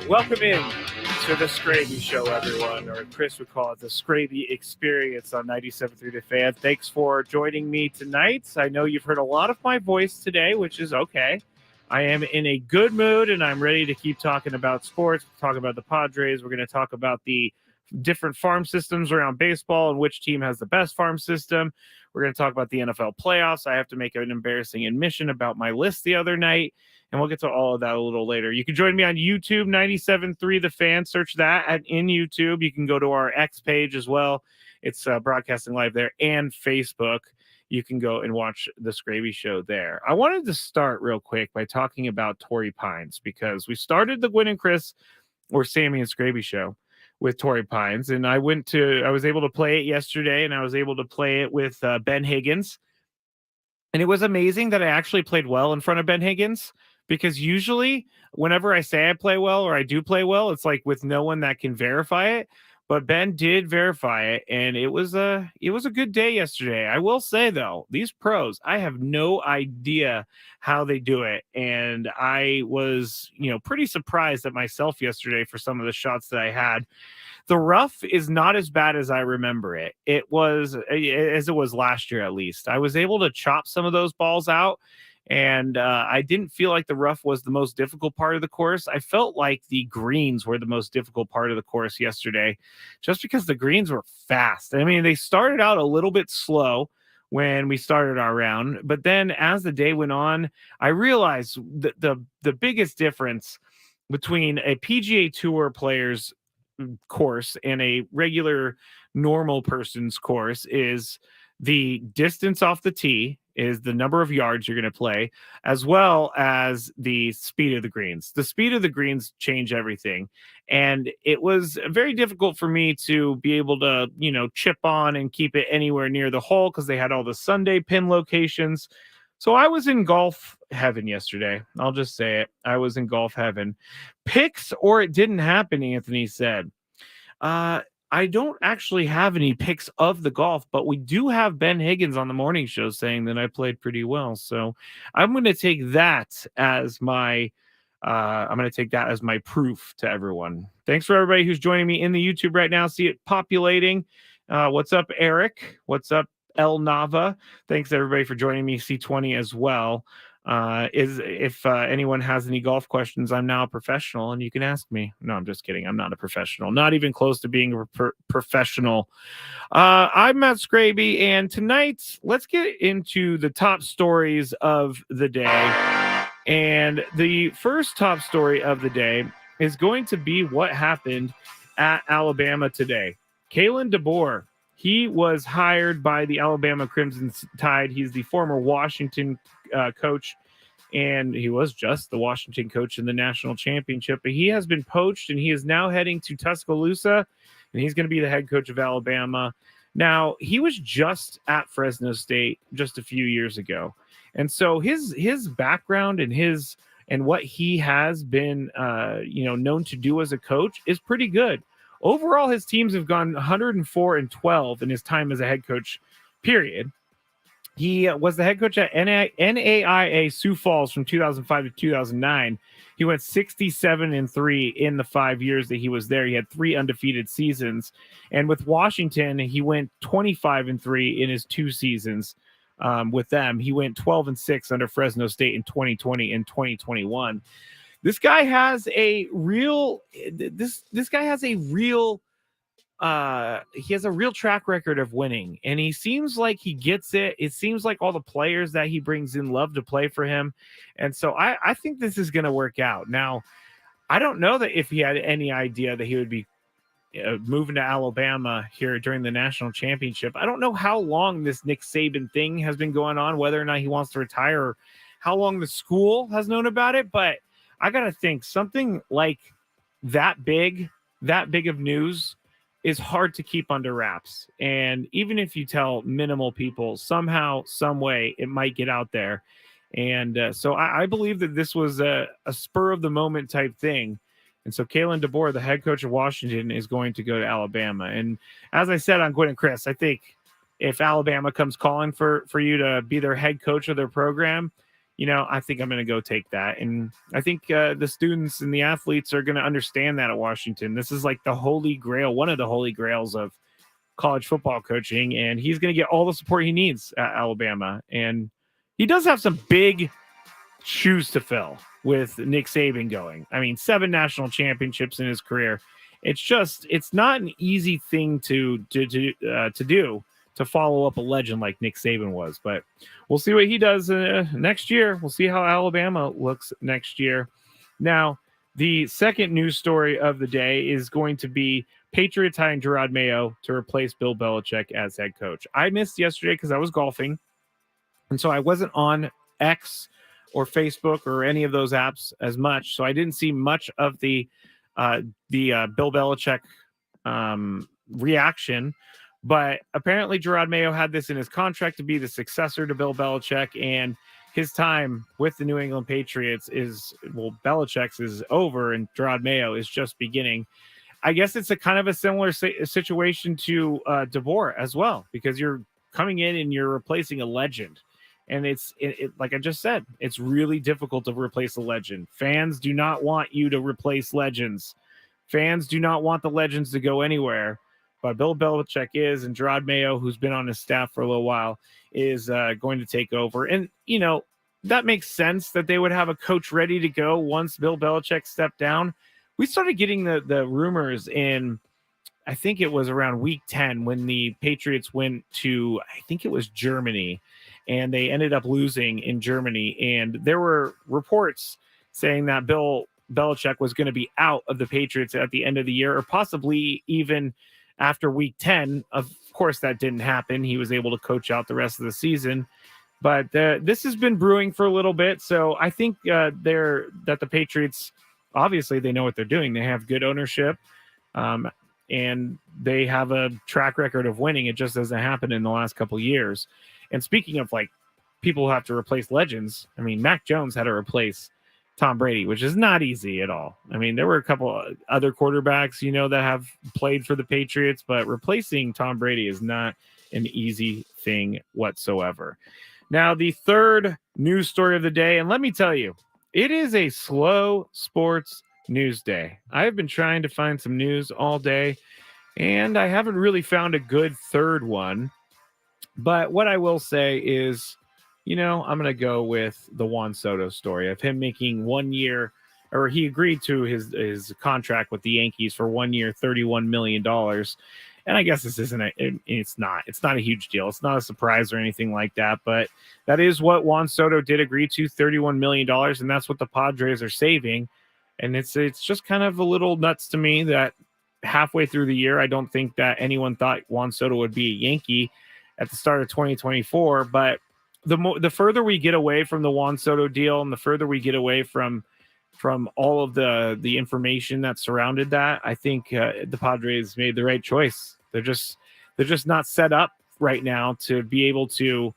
Welcome in to the Skraby Show, everyone, or Chris would call it the Skraby Experience on 97.3 The Fan. Thanks for joining me tonight. I know you've heard a lot of my voice today, which is okay. I am in a good mood, and I'm ready to keep talking about sports, talk about the Padres. We're going to talk about the different farm systems around baseball and which team has the best farm system. We're going to talk about the NFL playoffs. I have to make an embarrassing admission about my list the other night, and we'll get to all of that a little later. You can join me on YouTube, 97.3 The Fan. Search that in YouTube. You can go to our X page as well. It's broadcasting live there, and Facebook. You can go and watch the Skraby Show there. I wanted to start real quick by talking about Torrey Pines, because we started the Gwyn and Chris, or Sammy and Skraby Show, with Torrey Pines, and I was able to play it yesterday, and I was able to play it with Ben Higgins, and it was amazing that I actually played well in front of Ben Higgins, because usually whenever I say I play well or I do play well, it's like with no one that can verify it. But Ben did verify it, and it was a good day yesterday. I will say, though, these pros, I have no idea how they do it, and I was, pretty surprised at myself yesterday for some of the shots that I had. The rough is not as bad as I remember it. It was as it was last year, at least. I was able to chop some of those balls out, and I didn't feel like the rough was the most difficult part of the course. I felt like the greens were the most difficult part of the course yesterday, just because the greens were fast. I mean, they started out a little bit slow when we started our round, but then as the day went on, I realized that the biggest difference between a PGA Tour player's course and a regular normal person's course is the distance off the tee, is the number of yards you're going to play, as well as the speed of the greens. The speed of the greens change everything. And it was very difficult for me to be able to, chip on and keep it anywhere near the hole, because they had all the Sunday pin locations. So I was in golf heaven yesterday. I'll just say it. I was in golf heaven. Picks or it didn't happen, Anthony said. I don't actually have any picks of the golf, but we do have Ben Higgins on the morning show saying that I played pretty well. So I'm going to take that as my proof to everyone. Thanks for everybody who's joining me in the YouTube right now. See it populating. What's up, Eric? What's up, El Nava? Thanks everybody for joining me. C20 as well. If anyone has any golf questions, I'm now a professional and you can ask me. No, I'm just kidding. I'm not a professional, not even close to being a professional. I'm Matt Skraby, and tonight let's get into the top stories of the day. And the first top story of the day is going to be what happened at Alabama today. Kalen DeBoer, he was hired by the Alabama Crimson Tide. He's the former Washington coach, and he was just the Washington coach in the national championship. But he has been poached, and he is now heading to Tuscaloosa, and he's going to be the head coach of Alabama. Now, he was just at Fresno State just a few years ago, and so his background and what he has been known to do as a coach is pretty good. Overall, his teams have gone 104-12 in his time as a head coach, period. He was the head coach at NAIA Sioux Falls from 2005 to 2009. He went 67-3 in the 5 years that he was there. He had 3 undefeated seasons. And with Washington, he went 25-3 in his 2 seasons with them. He went 12-6 under Fresno State in 2020 and 2021. This guy has a real he has a real track record of winning, and he seems like he gets it. It seems like all the players that he brings in love to play for him. And so I think this is going to work out. Now, I don't know that if he had any idea that he would be moving to Alabama here during the national championship. I don't know how long this Nick Saban thing has been going on, whether or not he wants to retire, or how long the school has known about it. But I got to think something like that big of news is hard to keep under wraps. And even if you tell minimal people, somehow, some way, it might get out there. And so I believe that this was a spur of the moment type thing. And so Kalen DeBoer, the head coach of Washington, is going to go to Alabama. And as I said on Gwyn and Chris, I think if Alabama comes calling for you to be their head coach of their program, I think I'm going to go take that. And I think the students and the athletes are going to understand that at Washington. This is like the holy grail, one of the holy grails of college football coaching. And he's going to get all the support he needs at Alabama. And he does have some big shoes to fill with Nick Saban going. I mean, 7 national championships in his career. It's not an easy thing to do to follow up a legend like Nick Saban was. But we'll see what he does next year. We'll see how Alabama looks next year. Now, the second news story of the day is going to be Patriots hiring Gerard Mayo to replace Bill Belichick as head coach. I missed yesterday because I was golfing, and so I wasn't on X or Facebook or any of those apps as much. So I didn't see much of the Bill Belichick reaction. But apparently Gerard Mayo had this in his contract to be the successor to Bill Belichick, and his time with the New England Patriots Belichick's is over, and Gerard Mayo is just beginning. I guess it's a kind of a similar situation to DeBoer as well, because you're coming in and you're replacing a legend. And it's like I just said, it's really difficult to replace a legend. Fans do not want you to replace legends. Fans do not want the legends to go anywhere. But Bill Belichick is, and Gerard Mayo, who's been on his staff for a little while, is going to take over. And, that makes sense that they would have a coach ready to go once Bill Belichick stepped down. We started getting the rumors in, I think it was around week 10 when the Patriots went to, I think it was Germany, and they ended up losing in Germany. And there were reports saying that Bill Belichick was going to be out of the Patriots at the end of the year, or possibly even after week 10. Of course, that didn't happen. He was able to coach out the rest of the season. But this has been brewing for a little bit. So I think that the Patriots, obviously, they know what they're doing. They have good ownership, and they have a track record of winning. It just doesn't happen in the last couple of years. And speaking of like people who have to replace legends, I mean, Mac Jones had to replace Tom Brady, which is not easy at all. I mean, there were a couple other quarterbacks, that have played for the Patriots, but replacing Tom Brady is not an easy thing whatsoever. Now, the third news story of the day, and let me tell you, it is a slow sports news day. I have been trying to find some news all day, and I haven't really found a good third one. But what I will say is, I'm going to go with the Juan Soto story of him making 1 year, or he agreed to his contract with the Yankees for 1 year, $31 million. And I guess this it's not a huge deal. It's not a surprise or anything like that, but that is what Juan Soto did agree to, $31 million. And that's what the Padres are saving. And it's just kind of a little nuts to me that halfway through the year, I don't think that anyone thought Juan Soto would be a Yankee at the start of 2024, but the further we get away from the Juan Soto deal, and the further we get away from all of the information that surrounded that, I think the Padres made the right choice. They're just not set up right now to be able to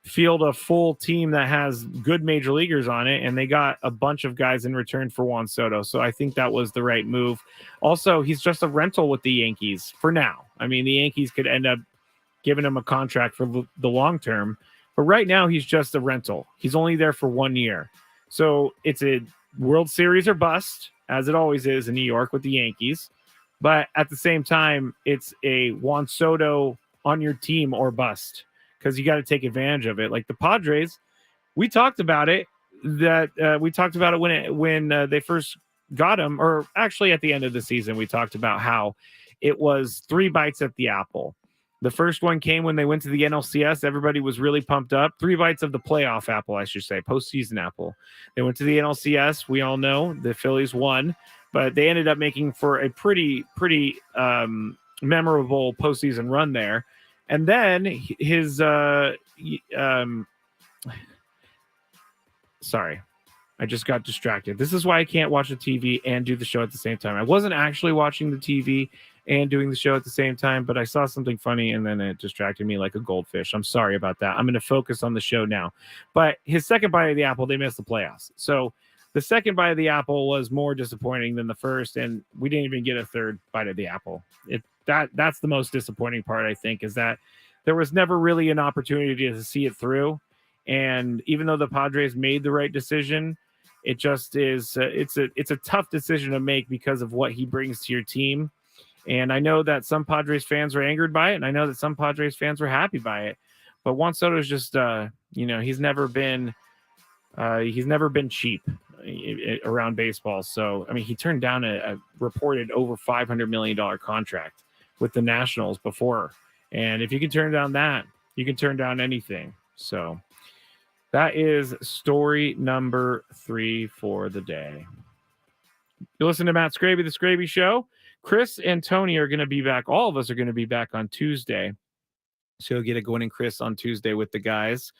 field a full team that has good major leaguers on it, and they got a bunch of guys in return for Juan Soto. So I think that was the right move. Also, he's just a rental with the Yankees for now. I mean, the Yankees could end up giving him a contract for the long term, but right now he's just a rental. He's only there for 1 year. So it's a World Series or bust, as it always is in New York with the Yankees. But at the same time, it's a Juan Soto on your team or bust, because you got to take advantage of it. Like the Padres, we talked about it. We talked about it when they first got him, or actually at the end of the season, we talked about how it was 3 bites at the apple. The first one came when they went to the NLCS. Everybody was really pumped up. 3 bites of the playoff apple, I should say, postseason apple. They went to the NLCS. We all know the Phillies won, but they ended up making for a pretty memorable postseason run there. And then his sorry, I just got distracted. This is why I can't watch the TV and do the show at the same time. I wasn't actually watching the TV and doing the show at the same time, but I saw something funny and then it distracted me like a goldfish. I'm sorry about that. I'm going to focus on the show now. But his second bite of the apple, they missed the playoffs. So the second bite of the apple was more disappointing than the first, and we didn't even get a third bite of the apple. That's the most disappointing part, I think, is that there was never really an opportunity to see it through. And even though the Padres made the right decision, it just is it's a tough decision to make because of what he brings to your team. And I know that some Padres fans were angered by it, and I know that some Padres fans were happy by it. But Juan Soto is just he's never been cheap around baseball. So I mean, he turned down a reported over $500 million contract with the Nationals before, and if you can turn down that, you can turn down anything. So that is story number 3 for the day. You listen to Matt Skraby, the Skraby Show. Chris and Tony are going to be back. All of us are going to be back on Tuesday. So you'll get a Gwen and Chris on Tuesday with the guys.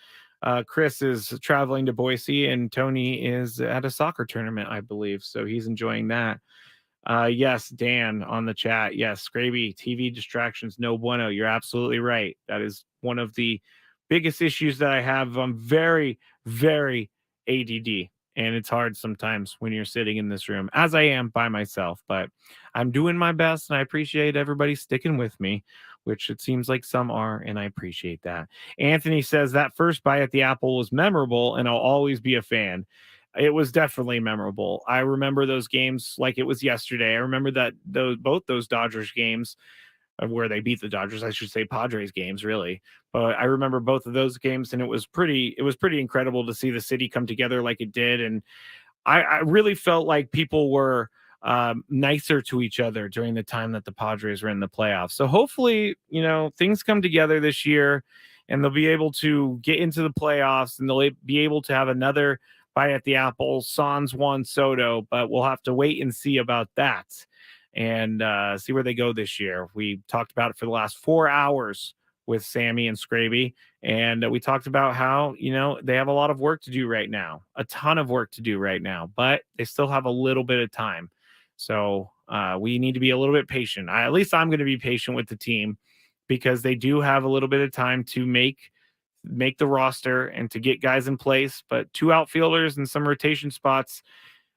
Chris is traveling to Boise, and Tony is at a soccer tournament, I believe. So he's enjoying that. Yes, Dan on the chat. Yes, Skraby, TV distractions, no bueno. You're absolutely right. That is one of the biggest issues that I have. I'm very, very ADD. And it's hard sometimes when you're sitting in this room, as I am by myself. But I'm doing my best, and I appreciate everybody sticking with me, which it seems like some are, and I appreciate that. Anthony says that first bite at the apple was memorable, and I'll always be a fan. It was definitely memorable. I remember those games like it was yesterday. I remember that both those Dodgers games where they beat the Dodgers, I should say Padres games, really. But I remember both of those games, and it was pretty incredible to see the city come together like it did. And I really felt like people were nicer to each other during the time that the Padres were in the playoffs. So hopefully, things come together this year, and they'll be able to get into the playoffs, and they'll be able to have another bite at the apple, sans Juan Soto. But we'll have to wait and see about that, and see where they go this year. We talked about it for the last 4 hours with Sammy and Skraby. And we talked about how, they have a lot of work to do right now, a ton of work to do right now, but they still have a little bit of time. So we need to be a little bit patient. At least I'm going to be patient with the team, because they do have a little bit of time to make the roster and to get guys in place. But 2 outfielders and some rotation spots,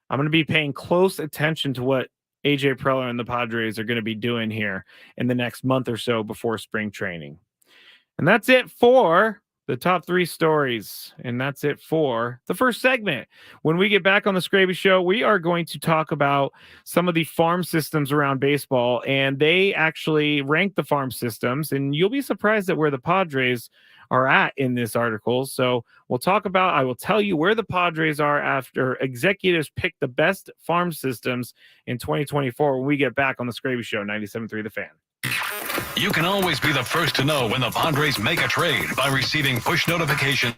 I'm going to be paying close attention to what AJ Preller and the Padres are going to be doing here in the next month or so before spring training. And that's it for the top 3 stories. And that's it for the first segment. When we get back on the Skraby Show, we are going to talk about some of the farm systems around baseball. And they actually rank the farm systems. And you'll be surprised at where the Padres are at in this article. So I will tell you where the Padres are after executives pick the best farm systems in 2024 when we get back on the Skraby Show, 97.3 The Fan. You can always be the first to know when the Padres make a trade by receiving push notifications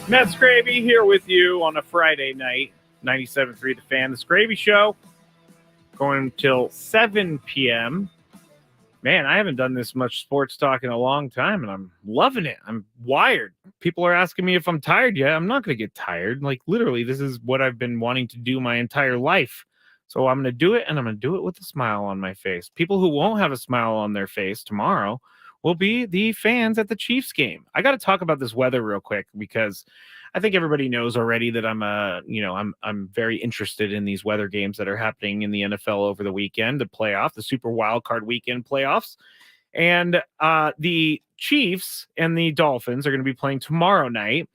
Matt Skraby here with you on a Friday night, 97.3 The Fan, The Skraby Show, going until 7 p.m. Man, I haven't done this much sports talk in a long time, and I'm loving it. I'm wired. People are asking me if I'm tired yet. I'm not going to get tired. Like, literally, this is what I've been wanting to do my entire life. So I'm going to do it, and I'm going to do it with a smile on my face. People who won't have a smile on their face tomorrow will be the fans at the Chiefs game. I got to talk about this weather real quick because I think everybody knows already that I'm very interested in these weather games that are happening in the NFL over the weekend, the Super Wild Card Weekend playoffs. And the Chiefs and the Dolphins are going to be playing tomorrow night.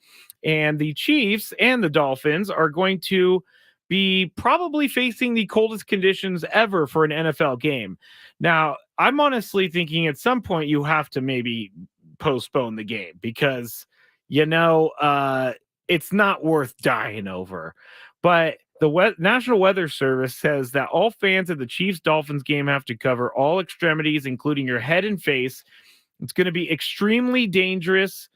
And the Chiefs and the Dolphins are going to be probably facing the coldest conditions ever for an NFL game. Now, I'm honestly thinking at some point you have to maybe postpone the game because, it's not worth dying over. But the National Weather Service says that all fans of the Chiefs-Dolphins game have to cover all extremities, including your head and face. It's going to be extremely dangerous,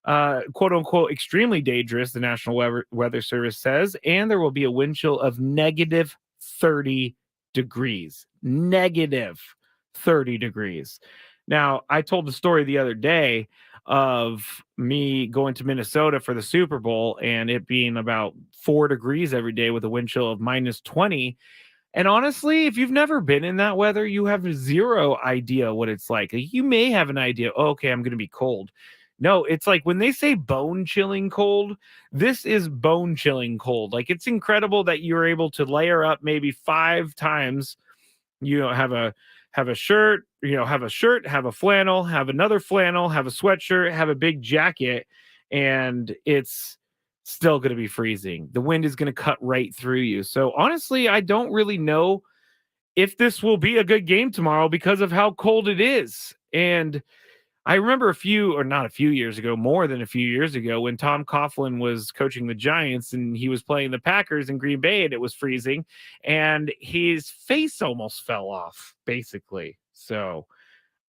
quote unquote, extremely dangerous, the National Weather Service says, and there will be a wind chill of negative 30 degrees. Negative 30 degrees. Now, I told the story the other day of me going to Minnesota for the Super Bowl and it being about 4 degrees every day with a wind chill of minus 20. And honestly, if you've never been in that weather, you have zero idea what it's like. You may have an idea, okay, I'm going to be cold. No, it's like when they say bone chilling cold, this is bone chilling cold. Like, it's incredible that you're able to layer up maybe 5 times, have a shirt, have a flannel, have another flannel, have a sweatshirt, have a big jacket, and it's still going to be freezing. The wind is going to cut right through you. So honestly, I don't really know if this will be a good game tomorrow because of how cold it is. And I remember more than a few years ago, when Tom Coughlin was coaching the Giants and he was playing the Packers in Green Bay and it was freezing and his face almost fell off, basically. So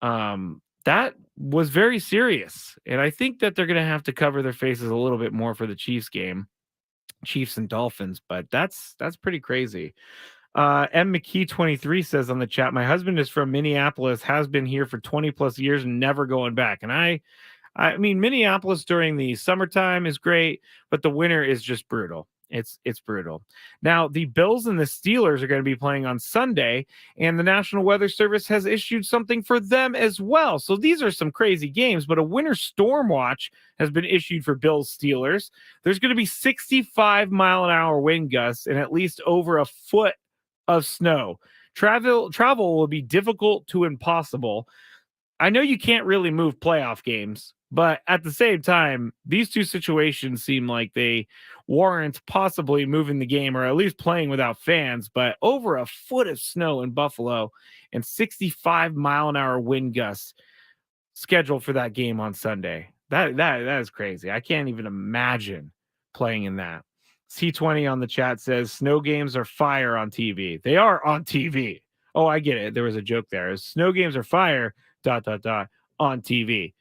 that was very serious. And I think that they're going to have to cover their faces a little bit more for the Chiefs game, Chiefs and Dolphins, but that's pretty crazy. M. McKee 23 says on the chat, my husband is from Minneapolis, has been here for 20 plus years and never going back. And I mean, Minneapolis during the summertime is great, but the winter is just brutal. It's brutal. Now, the Bills and the Steelers are going to be playing on Sunday, and the National Weather Service has issued something for them as well. So these are some crazy games, but a winter storm watch has been issued for Bills Steelers. There's going to be 65-mile-an-hour wind gusts and at least over a foot of snow. Travel will be difficult to impossible. I know you can't really move playoff games, but at the same time, these two situations seem like they warrant possibly moving the game or at least playing without fans. But over a foot of snow in Buffalo and 65-mile-an-hour wind gusts scheduled for that game on Sunday. That is crazy. I can't even imagine playing in that. C20 on the chat says snow games are fire on TV. They are on TV. Oh, I get it. There was a joke there. Snow games are fire, ... on TV.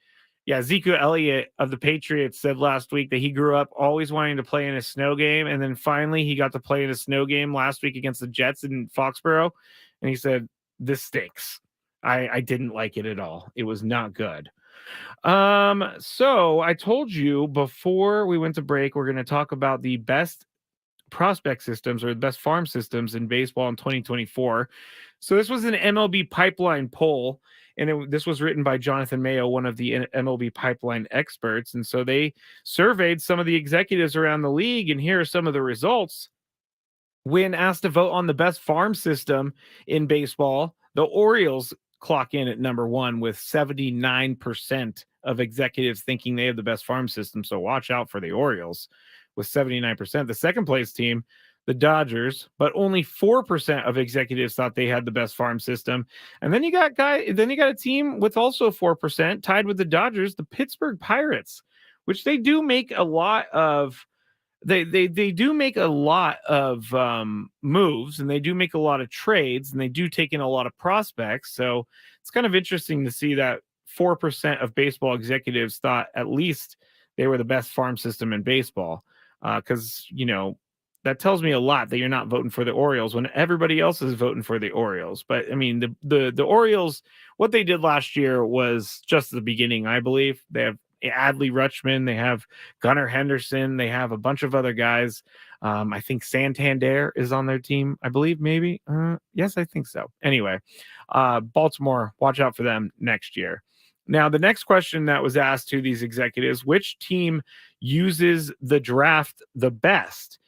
Yeah, Ezekiel Elliott of the Patriots said last week that he grew up always wanting to play in a snow game, and then finally he got to play in a snow game last week against the Jets in Foxborough, and he said, this stinks. I didn't like it at all. It was not good. So I told you before we went to break, we're going to talk about the best prospect systems or the best farm systems in baseball in 2024. So this was an MLB Pipeline poll, and this was written by Jonathan Mayo, one of the MLB Pipeline experts. And so they surveyed some of the executives around the league, and here are some of the results. When asked to vote on the best farm system in baseball, the Orioles clock in at number one with 79% of executives thinking they have the best farm system. So watch out for the Orioles with 79%. The second place team, the Dodgers, but only 4% of executives thought they had the best farm system. And then you got a team with also 4%, tied with the Dodgers, the Pittsburgh Pirates, which they do make a lot of they do make a lot of moves, and they do make a lot of trades, and they do take in a lot of prospects. So it's kind of interesting to see that 4% of baseball executives thought at least they were the best farm system in baseball. Because, that tells me a lot that you're not voting for the Orioles when everybody else is voting for the Orioles. But I mean, the Orioles, what they did last year was just the beginning, I believe. They have Adley Rutschman, they have Gunnar Henderson, they have a bunch of other guys. I think Santander is on their team, I believe, maybe. Yes, I think so. Anyway, Baltimore, watch out for them next year. Now, the next question that was asked to these executives, which team uses the draft the best?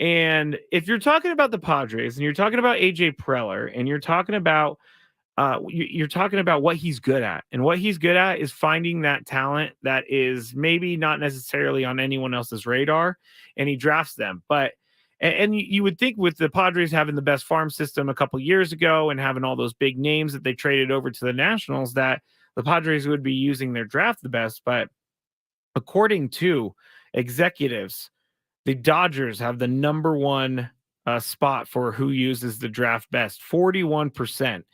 And if you're talking about the Padres and you're talking about AJ Preller and you're talking about what he's good at, and what he's good at is finding that talent that is maybe not necessarily on anyone else's radar, and he drafts them. But and you would think with the Padres having the best farm system a couple years ago and having all those big names that they traded over to the Nationals, that the Padres would be using their draft the best. But according to executives, the Dodgers have the number one spot for who uses the draft best, 41%.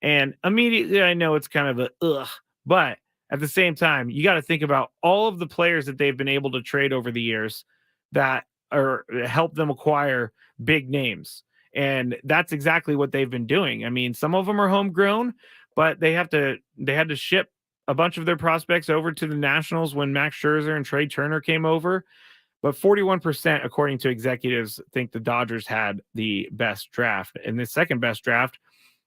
And immediately I know it's kind of a ugh, but at the same time, you got to think about all of the players that they've been able to trade over the years that are help them acquire big names. And that's exactly what they've been doing. I mean, some of them are homegrown, but they had to ship a bunch of their prospects over to the Nationals when Max Scherzer and Trey Turner came over. But 41%, according to executives, think the Dodgers had the best draft. And the second best draft,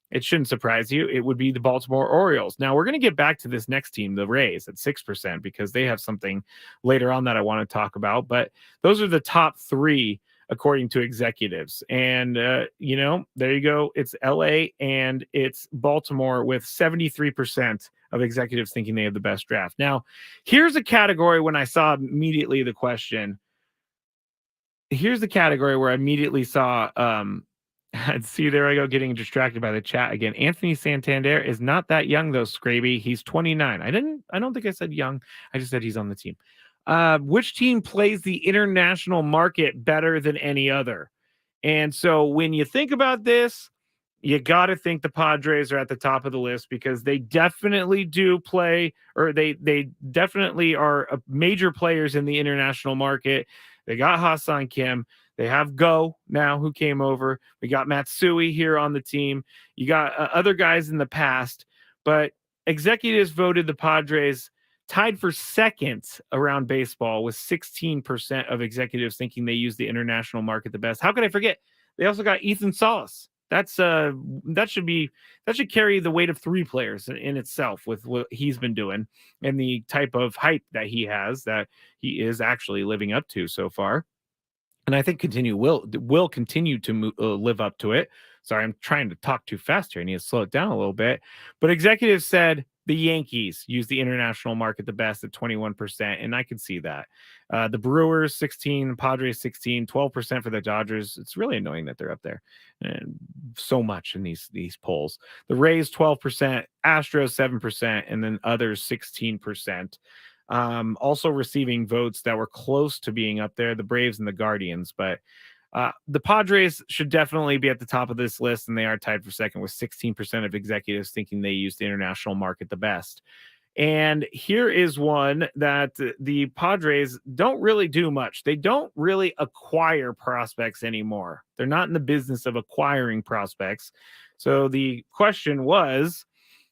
it shouldn't surprise you, it would be the Baltimore Orioles. Now, we're going to get back to this next team, the Rays, at 6%, because they have something later on that I want to talk about. But those are the top three, according to executives. And, there you go. It's LA and it's Baltimore with 73% of executives thinking they have the best draft. Now, here's a category when I saw immediately the question. Here's the category where I immediately saw, see, there I go, getting distracted by the chat again. Anthony Santander is not that young, though, Skraby. He's 29. I don't think I said young. I just said he's on the team. Which team plays the international market better than any other? And so when you think about this, you got to think the Padres are at the top of the list, because they definitely do play, or they definitely are major players in the international market. They got Hassan Kim. They have Go now, who came over. We got Matsui here on the team. You got other guys in the past, but executives voted the Padres tied for second around baseball, with 16% of executives thinking they use the international market the best. How could I forget? They also got Ethan Salas. That should carry the weight of three players in itself, with what he's been doing and the type of hype that he has, that he is actually living up to so far. And I think will continue to live up to it. Sorry, I'm trying to talk too fast here. I need to slow it down a little bit. But executives said the Yankees use the international market the best at 21%, and I can see that. The Brewers 16, Padres 16, 12% for the Dodgers. It's really annoying that they're up there and so much in these polls. The Rays 12%, Astros 7%, and then others 16%. Also receiving votes that were close to being up there, the Braves and the Guardians. But the Padres should definitely be at the top of this list, and they are tied for second with 16% of executives thinking they use the international market the best. And here is one that the Padres don't really do much. They don't really acquire prospects anymore. They're not in the business of acquiring prospects. So the question was,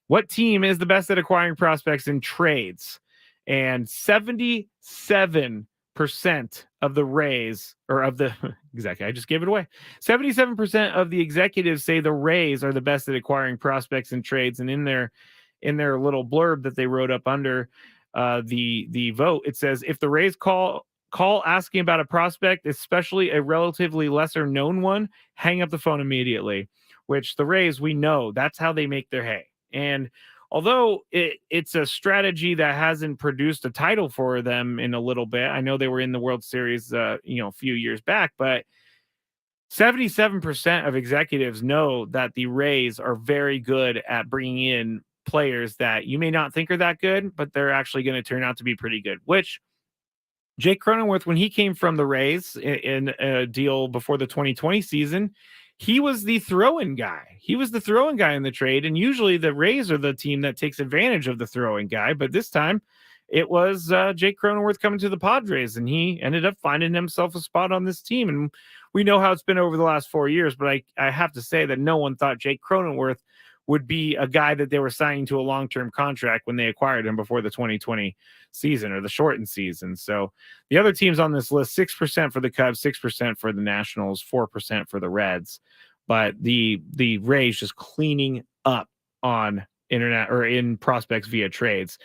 what team is the best at acquiring prospects in trades? And 77% of the Rays, or of the exactly, I just gave it away. 77% of the executives say the Rays are the best at acquiring prospects and trades. And in their little blurb that they wrote up under the vote, it says, if the Rays call asking about a prospect, especially a relatively lesser known one, hang up the phone immediately. Which the Rays, we know that's how they make their hay. And although it's a strategy that hasn't produced a title for them in a little bit, I know they were in the World Series, a few years back, but 77% of executives know that the Rays are very good at bringing in players that you may not think are that good, but they're actually going to turn out to be pretty good, which Jake Cronenworth, when he came from the Rays in a deal before the 2020 season, he was the throw-in guy. He was the throw-in guy in the trade, and usually the Rays are the team that takes advantage of the throw-in guy. But this time, it was Jake Cronenworth coming to the Padres, and he ended up finding himself a spot on this team. And we know how it's been over the last 4 years, but I have to say that no one thought Jake Cronenworth would be a guy that they were signing to a long-term contract when they acquired him before the 2020 season or the shortened season. So the other teams on this list, 6% for the Cubs, 6% for the Nationals, 4% for the Reds. But the Rays just cleaning up on internet or in prospects via trades.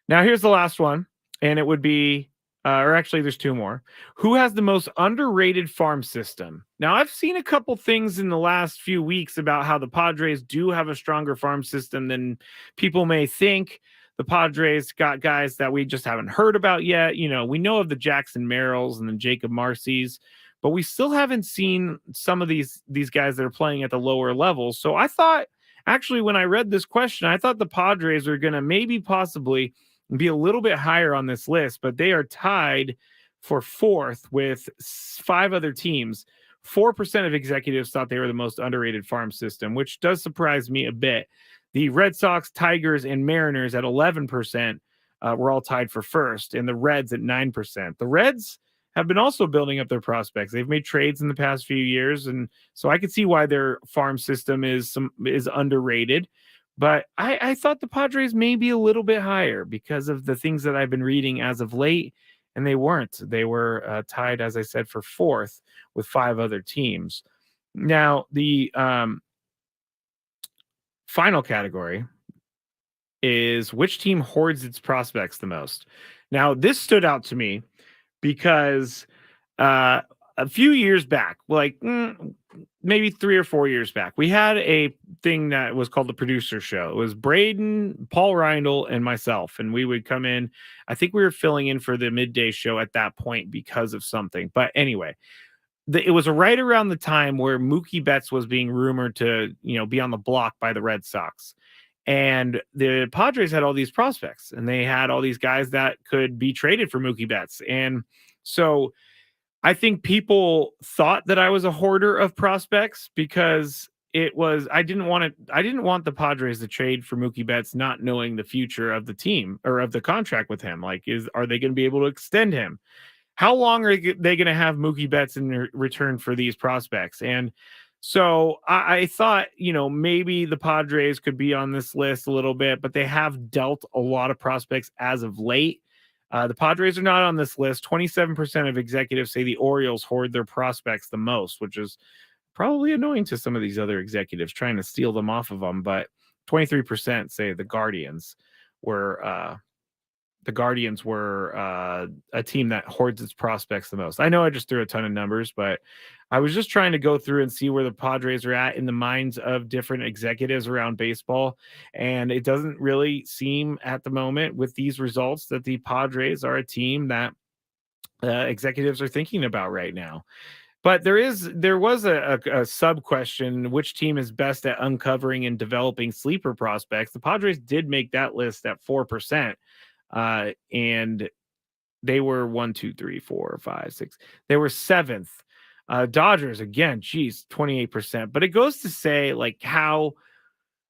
Now here's the last one, and it would be or actually there's two more. Who has the most underrated farm system? Now, I've seen a couple things in the last few weeks about how the Padres do have a stronger farm system than people may think. The Padres got guys that we just haven't heard about yet. You know, we know of the Jackson Merrills and the Jacob Marcys, but we still haven't seen some of these guys that are playing at the lower levels. So I thought, actually, when I read this question, I thought the Padres are going to maybe possibly be a little bit higher on this list, but they are tied for fourth with 5 other teams. 4% of executives thought they were the most underrated farm system, which does surprise me a bit. The Red Sox, Tigers, and Mariners at 11% were all tied for first, and the Reds at 9%. The Reds have been also building up their prospects. They've made trades in the past few years, and so I could see why their farm system is underrated. But I thought the Padres may be a little bit higher because of the things that I've been reading as of late, and they weren't. They were tied, as I said, for fourth with 5 other teams. Now, the final category is which team hoards its prospects the most. Now, this stood out to me because a few years back, like maybe 3 or 4 years back, we had a thing that was called the Producer Show. It was Braden, Paul Reindl, and myself, and we would come in. I think we were filling in for the midday show at that point because of something. But anyway, it was right around the time where Mookie Betts was being rumored to, be on the block by the Red Sox. And the Padres had all these prospects, and they had all these guys that could be traded for Mookie Betts. And so I think people thought that I was a hoarder of prospects because I didn't want the Padres to trade for Mookie Betts, not knowing the future of the team or of the contract with him. Like, are they going to be able to extend him? How long are they going to have Mookie Betts in return for these prospects? And so I thought, maybe the Padres could be on this list a little bit, but they have dealt a lot of prospects as of late. The Padres are not on this list. 27% of executives say the Orioles hoard their prospects the most, which is probably annoying to some of these other executives trying to steal them off of them. But 23% say the Guardians were a team that hoards its prospects the most. I know I just threw a ton of numbers, but I was just trying to go through and see where the Padres are at in the minds of different executives around baseball. And it doesn't really seem at the moment with these results that the Padres are a team that executives are thinking about right now. But there was a sub question: which team is best at uncovering and developing sleeper prospects? The Padres did make that list at 4%. And they were 1, 2, 3, 4, 5, 6. They were 7th. Dodgers, again, 28%. But it goes to say, like, how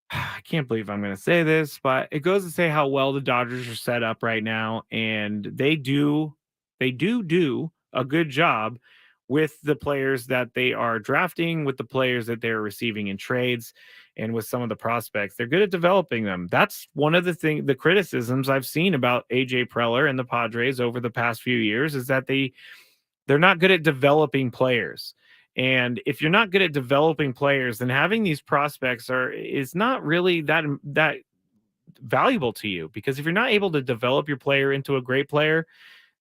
I can't believe I'm going to say this, but it goes to say how well the Dodgers are set up right now. And they do a good job with the players that they are drafting, with the players that they're receiving in trades, and with some of the prospects. They're good at developing them. That's one of the criticisms I've seen about AJ Preller and the Padres over the past few years is that they're not good at developing players. And if you're not good at developing players, then having these prospects is not really that valuable to you, because if you're not able to develop your player into a great player,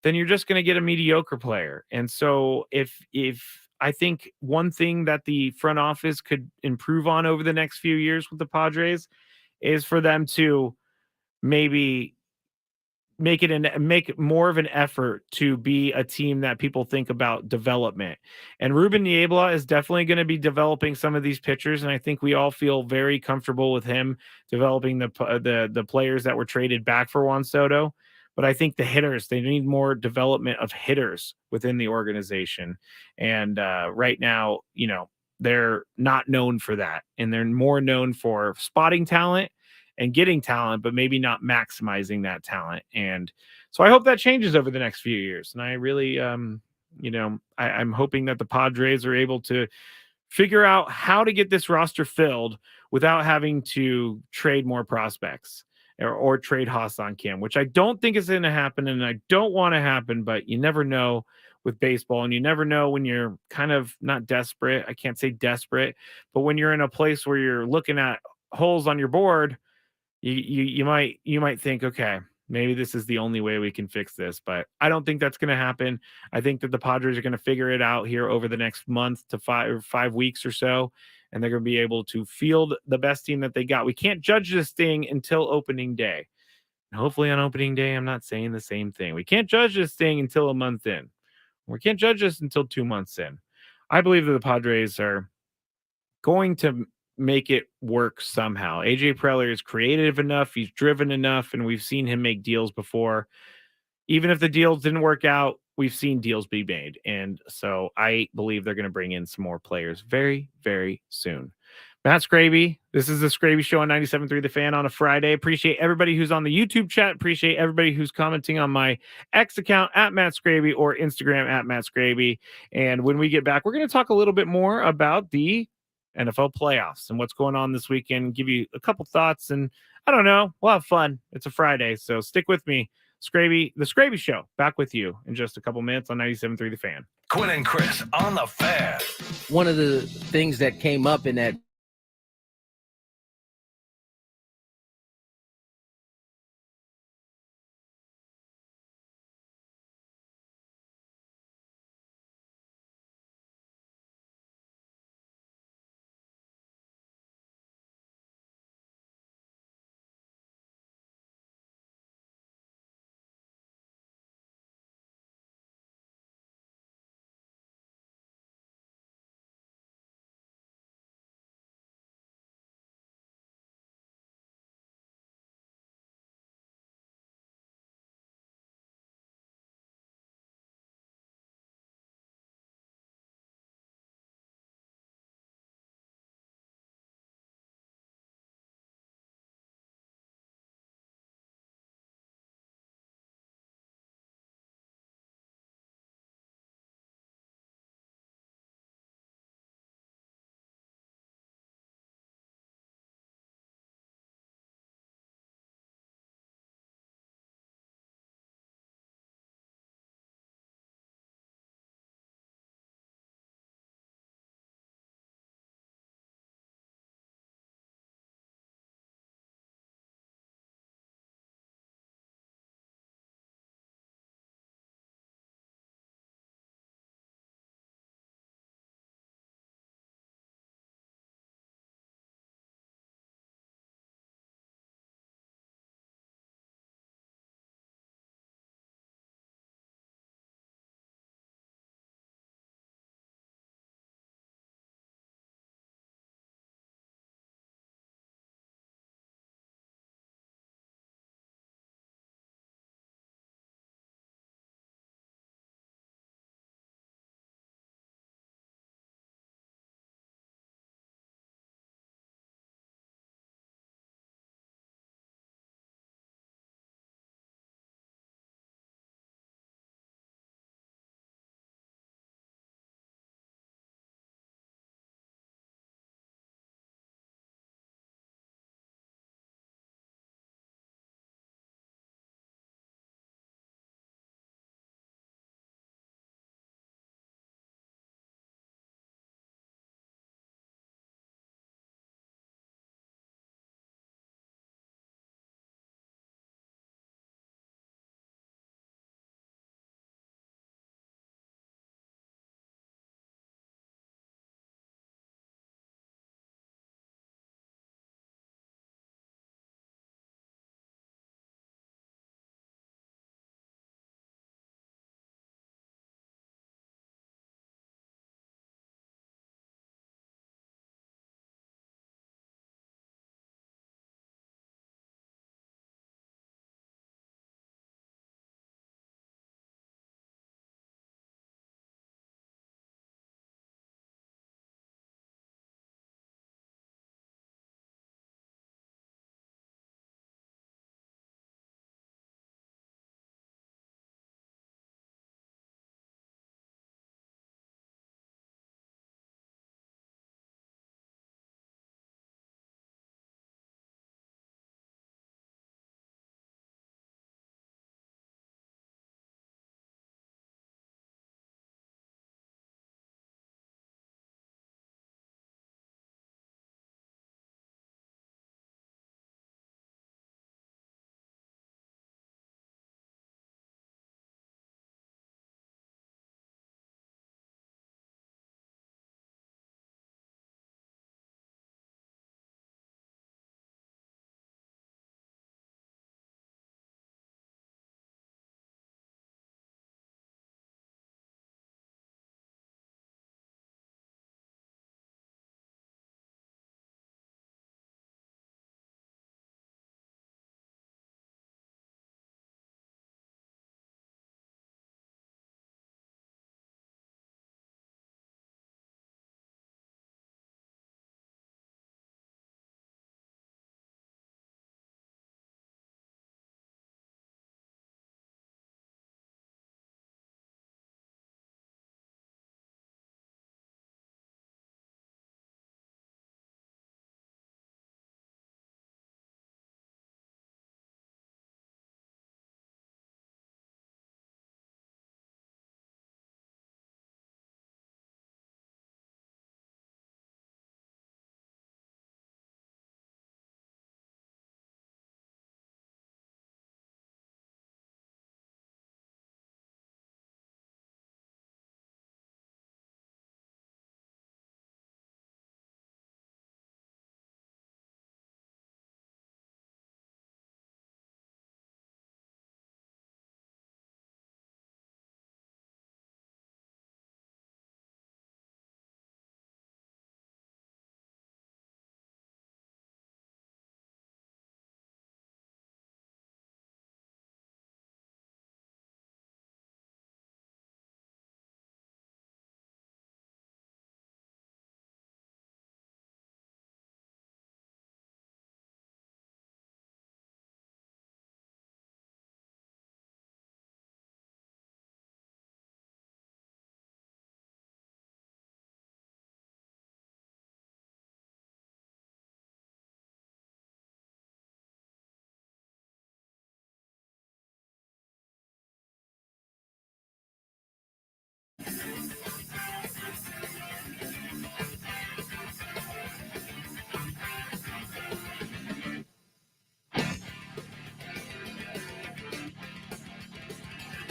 then you're just going to get a mediocre player. And so if I think one thing that the front office could improve on over the next few years with the Padres is for them to maybe make more of an effort to be a team that people think about development. And Ruben Niebla is definitely going to be developing some of these pitchers, and I think we all feel very comfortable with him developing the players that were traded back for Juan Soto. But I think the hitters, they need more development of hitters within the organization. And right now, they're not known for that. And they're more known for spotting talent and getting talent, but maybe not maximizing that talent. And so I hope that changes over the next few years. And I really, I'm hoping that the Padres are able to figure out how to get this roster filled without having to trade more prospects or trade Hassan Kim, which I don't think is going to happen, and I don't want to happen, but you never know with baseball, and you never know when you're kind of not desperate. I can't say desperate, but when you're in a place where you're looking at holes on your board, you might think, okay, maybe this is the only way we can fix this, but I don't think that's going to happen. I think that the Padres are going to figure it out here over the next month to 5 weeks or so, and they're going to be able to field the best team that they got. We can't judge this thing until opening day. And hopefully on opening day, I'm not saying the same thing. We can't judge this thing until a month in. We can't judge this until 2 months in. I believe that the Padres are going to make it work somehow. AJ Preller is creative enough, he's driven enough, and we've seen him make deals before. Even if the deals didn't work out, we've seen deals be made. And so I believe they're going to bring in some more players very, very soon. Matt Skraby, this is the Skraby Show on 97.3 The Fan on a Friday. Appreciate everybody who's on the YouTube chat. Appreciate everybody who's commenting on my X account at Matt Skraby or Instagram at Matt Skraby. And when we get back, we're going to talk a little bit more about the NFL playoffs and what's going on this weekend. Give you a couple thoughts, and I don't know, we'll have fun. It's a Friday, so stick with me. The Skraby Show, back with you in just a couple minutes on 97.3 The Fan. Quinn and Chris on the Fan. One of the things that came up in that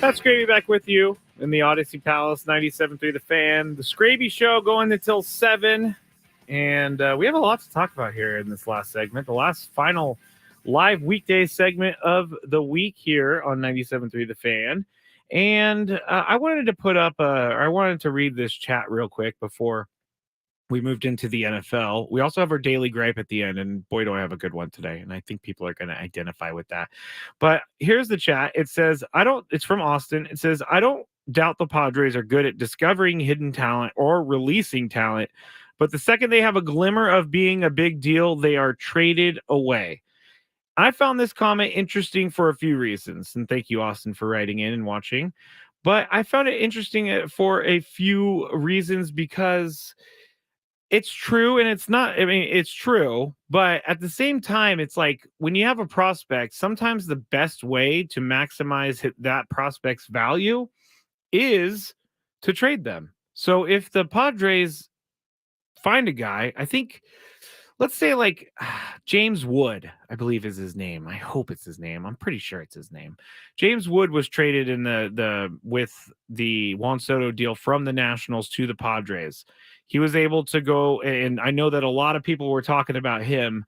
That's Skraby back with you in the Odyssey Palace, 97.3 The Fan. The Skraby Show going until 7. And we have a lot to talk about here in this last segment. The last final live weekday segment of the week here on 97.3 The Fan. And I wanted to I wanted to read this chat real quick before we moved into the NFL. We also have our daily gripe at the end, and boy, do I have a good one today. And I think people are going to identify with that. But here's the chat. It says, it's from Austin. It says, I don't doubt the Padres are good at discovering hidden talent or releasing talent, but the second they have a glimmer of being a big deal, they are traded away. I found this comment interesting for a few reasons. And thank you, Austin, for writing in and watching. But I found it interesting for a few reasons because it's true and it's not. I mean, it's true, but at the same time, it's like when you have a prospect, sometimes the best way to maximize that prospect's value is to trade them. So if the Padres find a guy, I think, let's say like James Wood, I believe is his name. I hope it's his name. I'm pretty sure it's his name. James Wood was traded in with the Juan Soto deal from the Nationals to the Padres. He was able to go, and I know that a lot of people were talking about him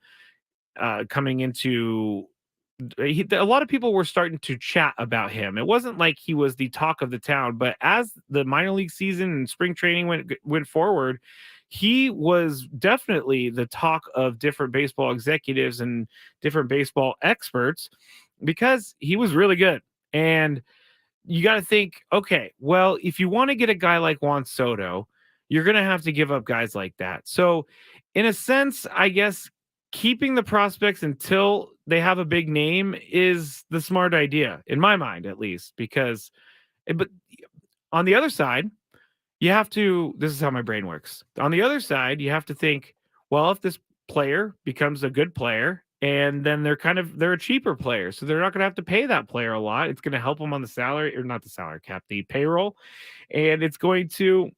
coming into. A lot of people were starting to chat about him. It wasn't like he was the talk of the town, but as the minor league season and spring training went forward, he was definitely the talk of different baseball executives and different baseball experts because he was really good. And you got to think, okay, well, if you want to get a guy like Juan Soto, you're going to have to give up guys like that. So in a sense, I guess keeping the prospects until they have a big name is the smart idea, in my mind, at least, because, but on the other side, you have to, this is how my brain works. On the other side, you have to think, well, if this player becomes a good player and then they're a cheaper player, so they're not going to have to pay that player a lot. It's going to help them on the salary, or not the salary cap, the payroll, and it's going to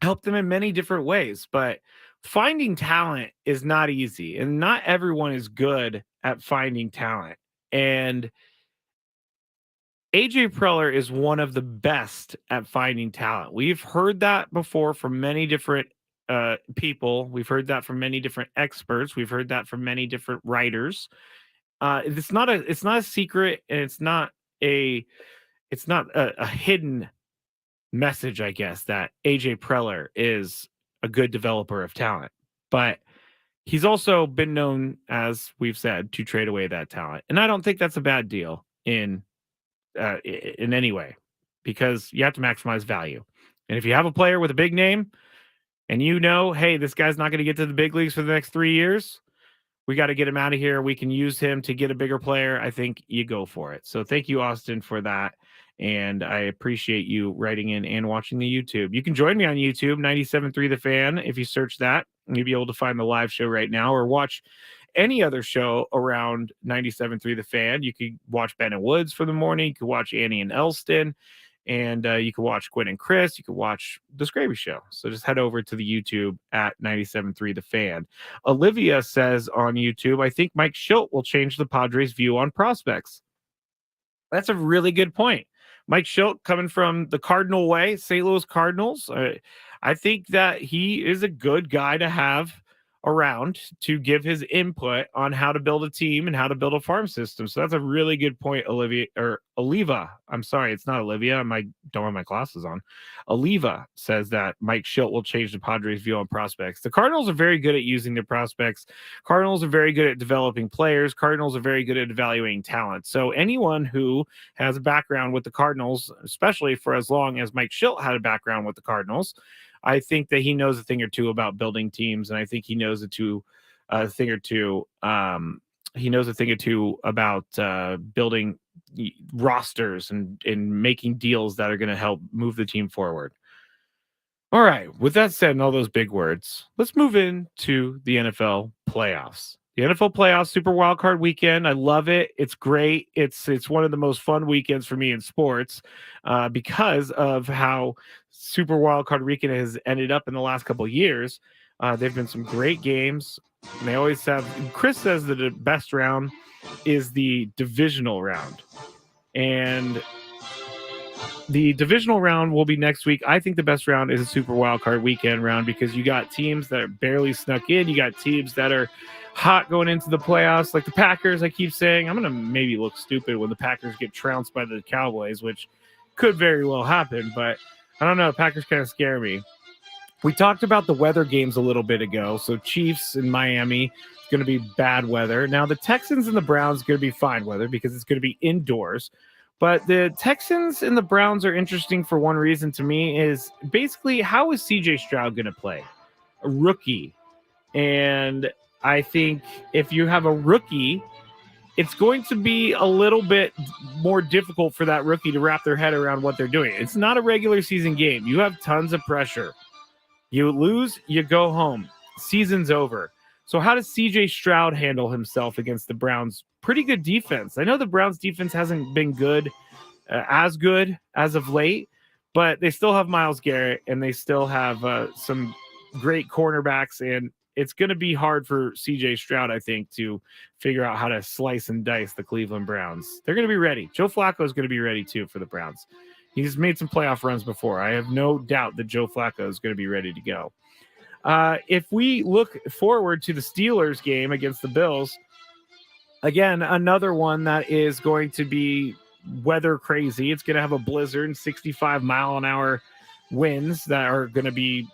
help them in many different ways. But finding talent is not easy, and not everyone is good at finding talent. And AJ Preller is one of the best at finding talent. We've heard that before from many different people. We've heard that from many different experts. We've heard that from many different writers. It's not a secret, and it's not a hidden message, I guess, that AJ Preller is a good developer of talent. But he's also been known, as we've said, to trade away that talent. And I don't think that's a bad deal in any way, because you have to maximize value. And if you have a player with a big name and hey, this guy's not going to get to the big leagues for the next 3 years, we got to get him out of here. We can use him to get a bigger player. I think you go for it. So thank you, Austin, for that. And I appreciate you writing in and watching the YouTube. You can join me on YouTube, 97.3 The Fan. If you search that, you'll be able to find the live show right now, or watch any other show around 97.3 The Fan. You could watch Ben and Woods for the morning. You could watch Annie and Elston. And you can watch Gwen and Chris. You can watch The Skraby Show. So just head over to the YouTube at 97.3 The Fan. Olivia says on YouTube, I think Mike Schilt will change the Padres' view on prospects. That's a really good point. Mike Schilt, coming from the Cardinal way, St. Louis Cardinals, I think that he is a good guy to have around to give his input on how to build a team and how to build a farm system. So that's a really good point, Oliva. I'm sorry, it's not Olivia. I don't have my glasses on. Oliva says that Mike Schilt will change the Padres' view on prospects. The Cardinals are very good at using their prospects. Cardinals are very good at developing players. Cardinals are very good at evaluating talent. So anyone who has a background with the Cardinals, especially for as long as Mike Schilt had a background with the Cardinals, I think that he knows a thing or two about building teams, and I think he knows a thing or two about building rosters and making deals that are going to help move the team forward. All right. With that said, and all those big words, let's move into the NFL playoffs. The NFL playoffs, Super Wildcard Weekend. I love it. It's great. It's one of the most fun weekends for me in sports because of how Super Wildcard Weekend has ended up in the last couple of years. They've been some great games. And they always have. Chris says that the best round is the divisional round. And The divisional round will be next week. I think the best round is a Super Wildcard Weekend round because you got teams that are barely snuck in. You got teams that are hot going into the playoffs, like the Packers. I keep saying I'm going to maybe look stupid when the Packers get trounced by the Cowboys, which could very well happen, but I don't know. Packers kind of scare me. We talked about the weather games a little bit ago. So Chiefs in Miami, it's going to be bad weather. Now the Texans and the Browns are going to be fine weather because it's going to be indoors. But the Texans and the Browns are interesting for one reason to me is basically how is CJ Stroud going to play? A rookie. And I think if you have a rookie, it's going to be a little bit more difficult for that rookie to wrap their head around what they're doing. It's not a regular season game. You have tons of pressure. You lose, you go home. Season's over. So how does CJ Stroud handle himself against the Browns? Pretty good defense. I know the Browns defense hasn't been good as of late, but they still have Myles Garrett and they still have some great cornerbacks, and it's going to be hard for CJ Stroud, I think, to figure out how to slice and dice the Cleveland Browns. They're going to be ready. Joe Flacco is going to be ready too for the Browns. He's made some playoff runs before. I have no doubt that Joe Flacco is going to be ready to go. If we look forward to the Steelers game against the Bills, again, another one that is going to be weather crazy. It's going to have a blizzard and 65-mile-an-hour winds that are going to be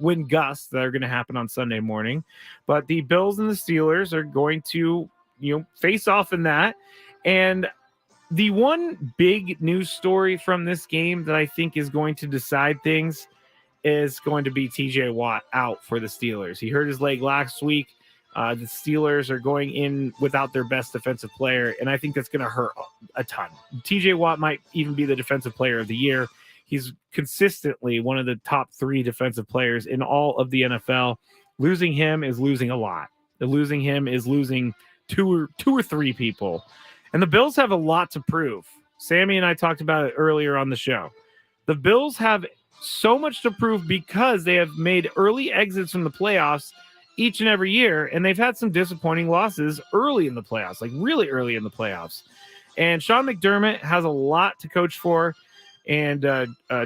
wind gusts that are going to happen on Sunday morning. But the Bills and the Steelers are going to, face off in that. And the one big news story from this game that I think is going to decide things is going to be TJ Watt out for the Steelers. He hurt his leg last week. The Steelers are going in without their best defensive player, and I think that's going to hurt a ton. TJ Watt might even be the defensive player of the year. He's consistently one of the top 3 defensive players in all of the NFL. Losing him is losing a lot. Losing him is losing two or three people. And the Bills have a lot to prove. Sammy and I talked about it earlier on the show. The Bills have so much to prove because they have made early exits from the playoffs each and every year, and they've had some disappointing losses early in the playoffs, like really early in the playoffs. And Sean McDermott has a lot to coach for, and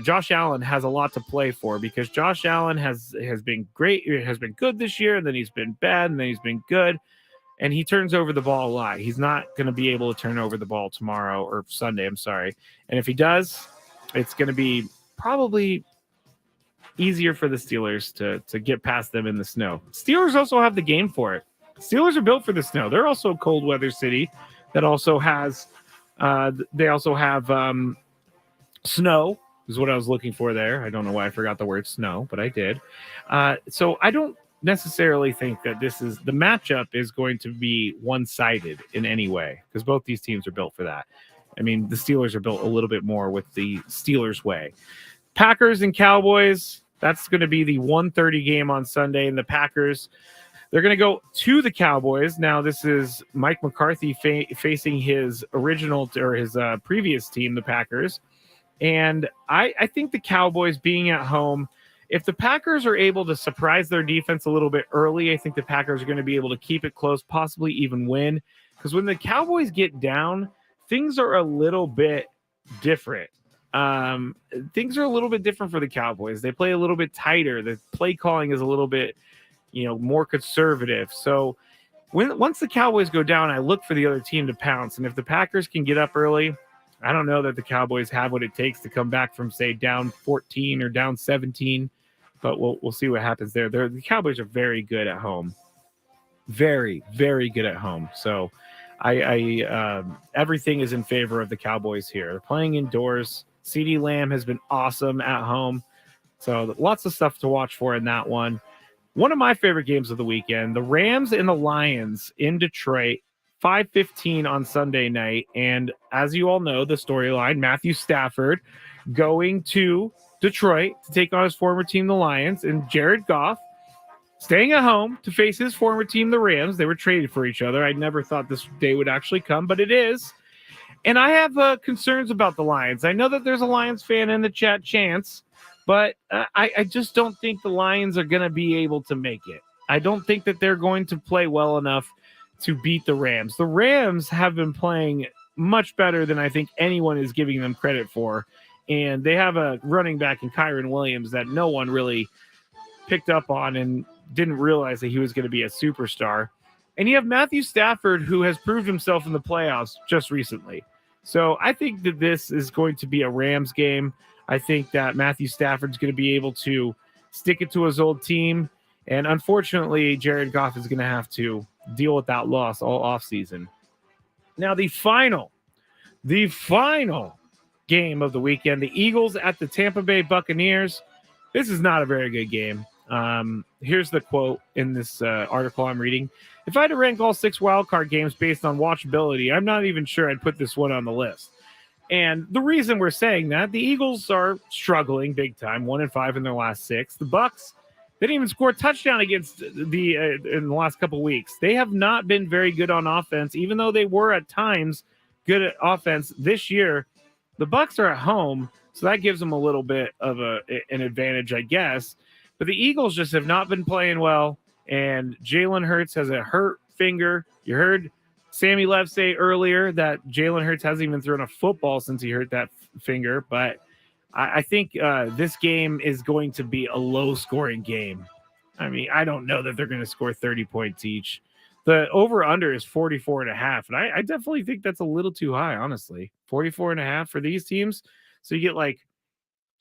Josh Allen has a lot to play for because Josh Allen has been great, has been good this year, and then he's been bad, and then he's been good. And he turns over the ball a lot. He's not going to be able to turn over the ball tomorrow or Sunday. I'm sorry. And if he does, it's going to be probably easier for the Steelers to get past them in the snow. Steelers also have the game for it. Steelers are built for the snow. They're also a cold weather city that also has, they also have snow is what I was looking for there. I don't know why I forgot the word snow, but I did. So I don't necessarily think that the matchup is going to be one-sided in any way because both these teams are built for that. I mean, the Steelers are built a little bit more with the Steelers way. Packers and Cowboys, that's going to be the 1:30 game on Sunday, and the Packers, they're going to go to the Cowboys. Now, this is Mike McCarthy facing his previous team, the Packers. And I think the Cowboys being at home, if the Packers are able to surprise their defense a little bit early, I think the Packers are going to be able to keep it close, possibly even win. Because when the Cowboys get down, things are a little bit different. Things are a little bit different for the Cowboys. They play a little bit tighter. The play calling is a little bit, more conservative. So once the Cowboys go down, I look for the other team to pounce. And if the Packers can get up early, I don't know that the Cowboys have what it takes to come back from, say, down 14 or down 17. But we'll see what happens there. The Cowboys are very good at home. Very, very good at home. So I everything is in favor of the Cowboys here. They're playing indoors. CeeDee Lamb has been awesome at home. So lots of stuff to watch for in that one. One of my favorite games of the weekend, the Rams and the Lions in Detroit, 5:15 on Sunday night. And as you all know, the storyline, Matthew Stafford going to Detroit to take on his former team, the Lions, and Jared Goff staying at home to face his former team, the Rams. They were traded for each other. I never thought this day would actually come, but it is. And I have concerns about the Lions. I know that there's a Lions fan in the chat, Chance, but I just don't think the Lions are going to be able to make it. I don't think that they're going to play well enough to beat the Rams. The Rams have been playing much better than I think anyone is giving them credit for. And they have a running back in Kyron Williams that no one really picked up on and didn't realize that he was going to be a superstar. And you have Matthew Stafford, who has proved himself in the playoffs just recently. So I think that this is going to be a Rams game. I think that Matthew Stafford's going to be able to stick it to his old team. And unfortunately, Jared Goff is going to have to deal with that loss all offseason. Now, the final game of the weekend, the Eagles at the Tampa Bay Buccaneers. This is not a very good game. Here's the quote in this article I'm reading. If I had to rank all 6 wildcard games based on watchability, I'm not even sure I'd put this one on the list. And the reason we're saying that, the Eagles are struggling big time, 1-5 in their last 6. The Bucs, they didn't even score a touchdown against in the last couple weeks. They have not been very good on offense, even though they were at times good at offense this year. The Bucs are at home, so that gives them a little bit of an advantage, I guess. But the Eagles just have not been playing well, and Jalen Hurts has a hurt finger. You heard Sammy Lev say earlier that Jalen Hurts hasn't even thrown a football since he hurt that finger, but I think this game is going to be a low-scoring game. I mean, I don't know that they're going to score 30 points each. The over-under is 44.5, and I definitely think that's a little too high, honestly. 44.5 for these teams. So you get like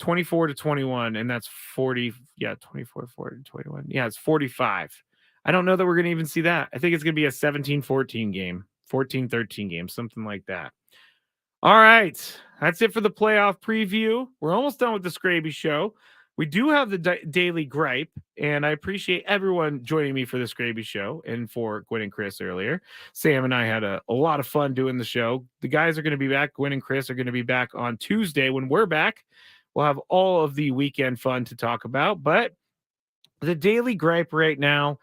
24-21, and that's 40. Yeah, 24, 40, 21. Yeah, it's 45. I don't know that we're going to even see that. I think it's going to be a 17-14 game, 14-13 game, something like that. All right. That's it for the playoff preview. We're almost done with the Skraby Show. We do have the Daily Gripe, and I appreciate everyone joining me for the Skraby Show and for Gwen and Chris earlier. Sam and I had a lot of fun doing the show. The guys are going to be back. Gwen and Chris are going to be back on Tuesday. When we're back, we'll have all of the weekend fun to talk about. But the Daily Gripe right now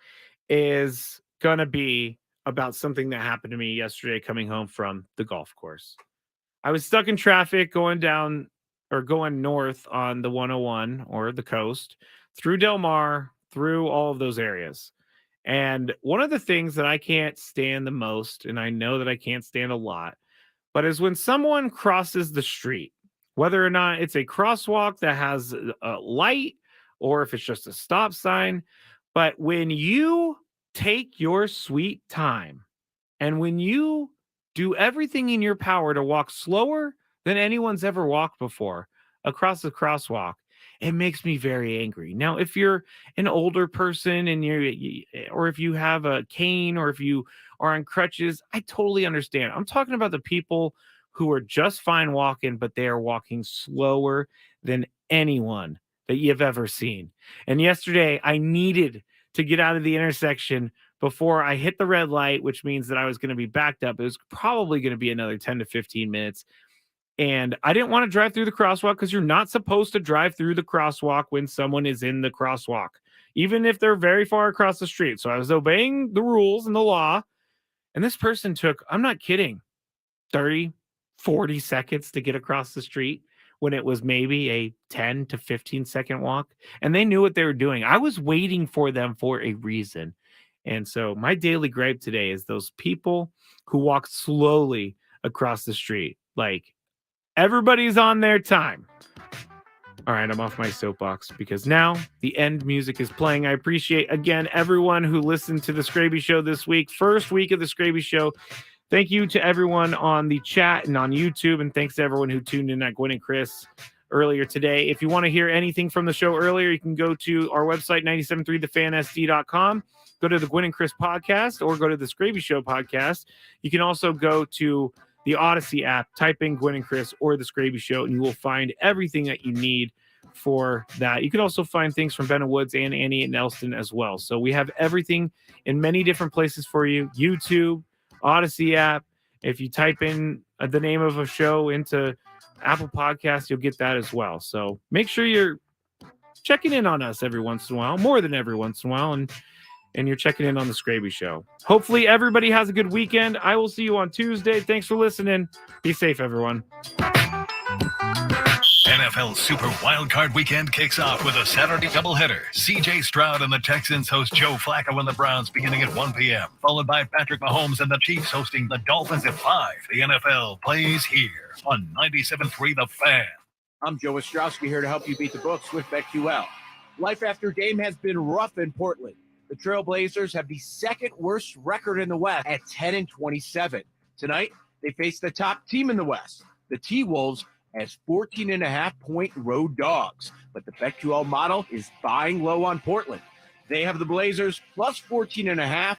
is going to be about something that happened to me yesterday coming home from the golf course. I was stuck in traffic going north on the 101 or the coast through Del Mar, through all of those areas. And one of the things that I can't stand the most, and I know that I can't stand a lot, but is when someone crosses the street, whether or not it's a crosswalk that has a light or if it's just a stop sign. But when you take your sweet time and when you do everything in your power to walk slower than anyone's ever walked before across the crosswalk, it makes me very angry. Now, if you're an older person and or if you have a cane or if you are on crutches, I totally understand. I'm talking about the people who are just fine walking, but they are walking slower than anyone that you've ever seen. And yesterday, I needed to get out of the intersection before I hit the red light, which means that I was going to be backed up. It was probably going to be another 10 to 15 minutes. And I didn't want to drive through the crosswalk because you're not supposed to drive through the crosswalk when someone is in the crosswalk, even if they're very far across the street. So I was obeying the rules and the law. And this person took, I'm not kidding, 30, 40 seconds to get across the street when it was maybe a 10 to 15 second walk. And they knew what they were doing. I was waiting for them for a reason. And so my daily gripe today is those people who walk slowly across the street. Like, everybody's on their time. All right, I'm off my soapbox because now the end music is playing. I appreciate, again, everyone who listened to the Skraby Show this week. First week of the Skraby Show. Thank you to everyone on the chat and on YouTube, and thanks to everyone who tuned in at Gwen and Chris earlier today. If you want to hear anything from the show earlier, you can go to our website, 973thefansd.com. Go to the Gwen and Chris podcast or go to the Skraby Show podcast. You can also go to the Odyssey app, type in Gwen and Chris or the Skraby Show, and you will find everything that you need for that. You can also find things from Ben Woods and Annie and Elston as well. So we have everything in many different places for you. YouTube, Odyssey app. If you type in the name of a show into Apple Podcasts, you'll get that as well. So make sure you're checking in on us every once in a while, more than every once in a while, and you're checking in on the Skraby Show. Hopefully everybody has a good weekend. I will see you on Tuesday. Thanks for listening. Be safe, everyone. NFL Super Wildcard Weekend kicks off with a Saturday doubleheader. C.J. Stroud and the Texans host Joe Flacco and the Browns beginning at 1 p.m., followed by Patrick Mahomes and the Chiefs hosting the Dolphins at 5. The NFL plays here on 97.3 The Fan. I'm Joe Ostrowski here to help you beat the books with BetQL. Life after game has been rough in Portland. The Trailblazers have the second worst record in the West at 10-27. Tonight, they face the top team in the West, the T-Wolves, as 14.5-point road dogs. But the BetQL model is buying low on Portland. They have the Blazers plus 14.5